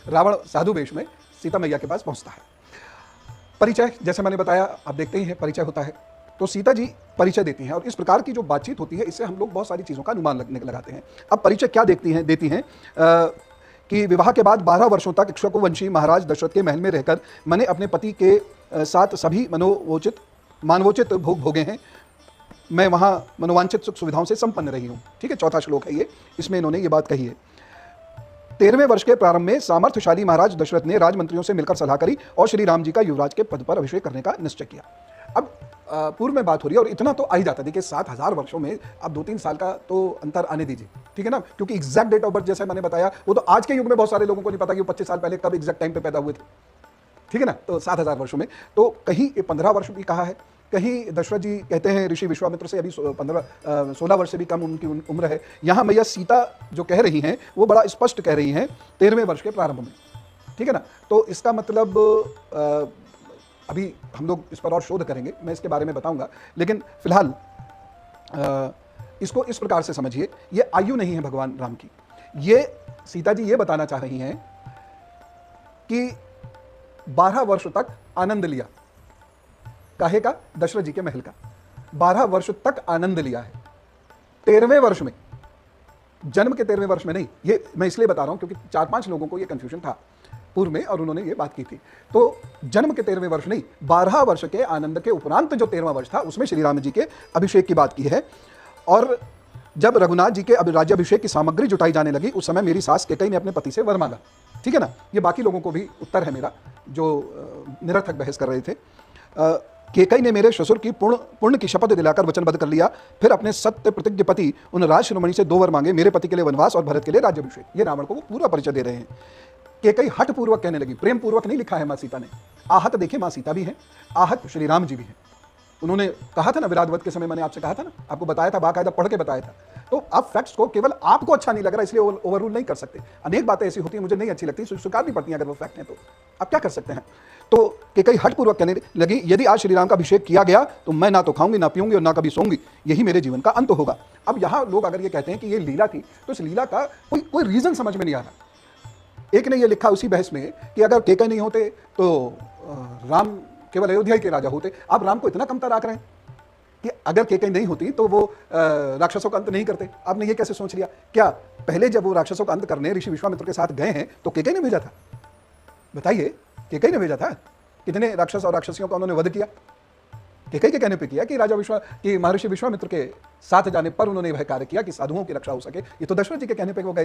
रावण साधु वेश में सीता मैया के पास पहुंचता है। परिचय, जैसे मैंने बताया, आप देखते ही हैं परिचय होता है, तो सीता जी परिचय देती हैं और इस प्रकार की जो बातचीत होती है इससे हम लोग बहुत सारी चीज़ों का अनुमान लगाते हैं। अब परिचय क्या देती हैं कि विवाह के बाद 12 वर्षों तक इक्ष्वाकुवंशी महाराज दशरथ के महल में रहकर मैंने अपने पति के साथ सभी मानवोचित भोग भोगे हैं। मैं वहाँ मनोवांछित सुख सुविधाओं से संपन्न रही हूँ। ठीक है, चौथा श्लोक है ये, इसमें इन्होंने ये बात कही है। 13वें वर्ष के प्रारंभ में सामर्थ्यशाली महाराज दशरथ ने राजमंत्रियों से मिलकर सलाह करी और श्री राम जी का युवराज के पद पर अभिषेक करने का निश्चय किया। अब पूर्व में बात हो रही है और इतना तो आ ही जाता है। देखिए 7000 वर्षों में आप 2-3 साल का तो अंतर आने दीजिए, ठीक है ना, क्योंकि एग्जैक्ट डेट ऑफ बर्थ जैसे मैंने बताया वो तो आज के युग में बहुत सारे लोगों को नहीं पता कि वो 25 साल पहले कब एग्जैक्ट टाइम पे पैदा हुए थे, ठीक है ना। तो 7000 वर्षों में तो कहीं 15 वर्ष भी कहा है, कहीं दशरथ जी कहते हैं ऋषि विश्वामित्र से अभी 16 वर्ष से भी कम उनकी उम्र है। यहाँ मैया सीता जो कह रही हैं वो बड़ा स्पष्ट कह रही हैं 13वें वर्ष के प्रारंभ में, ठीक है ना। तो इसका मतलब अभी हम लोग इस पर और शोध करेंगे, मैं इसके बारे में बताऊंगा, लेकिन फिलहाल इसको इस प्रकार से समझिए, ये आयु नहीं है भगवान राम की। ये सीता जी ये बताना चाह रही हैं कि 12 वर्ष तक आनंद लिया, काहे का, दशरथ जी के महल का 12 वर्ष तक आनंद लिया है। 13वें वर्ष में, जन्म के 13वें वर्ष में नहीं, ये मैं इसलिए बता रहा हूं क्योंकि 4-5 लोगों को ये कंफ्यूजन था पूर्व में और उन्होंने ये बात की थी। तो जन्म के 13वें वर्ष नहीं, 12 वर्ष के आनंद के उपरांत जो 13वां वर्ष था उसमें श्री राम जी के अभिषेक की बात की है। और जब रघुनाथ जी के राज्याभिषेक की सामग्री जुटाई जाने लगी उस समय मेरी सास कैकेयी ने अपने पति से वर मांगा, ठीक है ना। ये बाकी लोगों को भी उत्तर है मेरा जो निरर्थक बहस कर रहे थे। कैकेयी ने मेरे ससुर की पुण्य की शपथ दिलाकर वचनबद्ध कर लिया, फिर अपने सत्य प्रतिज्ञ पति उन राज शिरोमणि से 2 वर मांगे, मेरे पति के लिए वनवास और भरत के लिए राज्याभिषेक। ये रावण को वो पूरा परिचय दे रहे हैं। कैकेयी हठ पूर्वक कहने लगी, प्रेम पूर्वक नहीं लिखा है माँ सीता ने। आहत देखिए माँ सीता भी हैं, आहत श्री राम जी भी हैं। उन्होंने कहा था ना विराटवध के समय, मैंने आपसे कहा था ना, आपको बताया था, बाकायदा पढ़ के बताया था। तो आप फैक्ट्स को केवल आपको अच्छा नहीं लग रहा इसलिए ओवररूल नहीं कर सकते। अनेक बातें ऐसी होती हैं मुझे नहीं अच्छी लगती, स्वीकारनी पड़ती हैं अगर वो फैक्ट हैं तो आप क्या कर सकते हैं। तो कैकेयी हठपूर्वक कहने लगी, यदि आज श्री राम का अभिषेक किया गया तो मैं ना तो खाऊंगी ना पीऊंगी और ना कभी सोऊंगी, यही मेरे जीवन का अंत होगा। अब यहाँ लोग अगर ये कहते हैं कि ये लीला थी तो इस लीला का कोई रीजन समझ में नहीं आ रहा। एक ने ये लिखा उसी बहस में कि अगर कैकेयी नहीं होते तो राम केवल अयोध्या के राजा होते। आप राम को इतना कमतर आंक रहे हैं कि अगर कैकेयी नहीं होती तो वो राक्षसों का अंत नहीं करते। आपने ये कैसे सोच लिया? क्या पहले जब वो राक्षसों का अंत करने ऋषि विश्वामित्र के साथ गए हैं तो कैकेयी ने भेजा था? बताइए, कैकेयी ने भेजा था? कितने राक्षस और राक्षसियों का उन्होंने वध किया? कैकेयी के कहने पे किया कि महर्षि विश्वामित्र के साथ जाने पर उन्होंने वह कार्य किया कि साधुओं की रक्षा हो सके। ये तो दशरथ जी के कहने पे वो गए।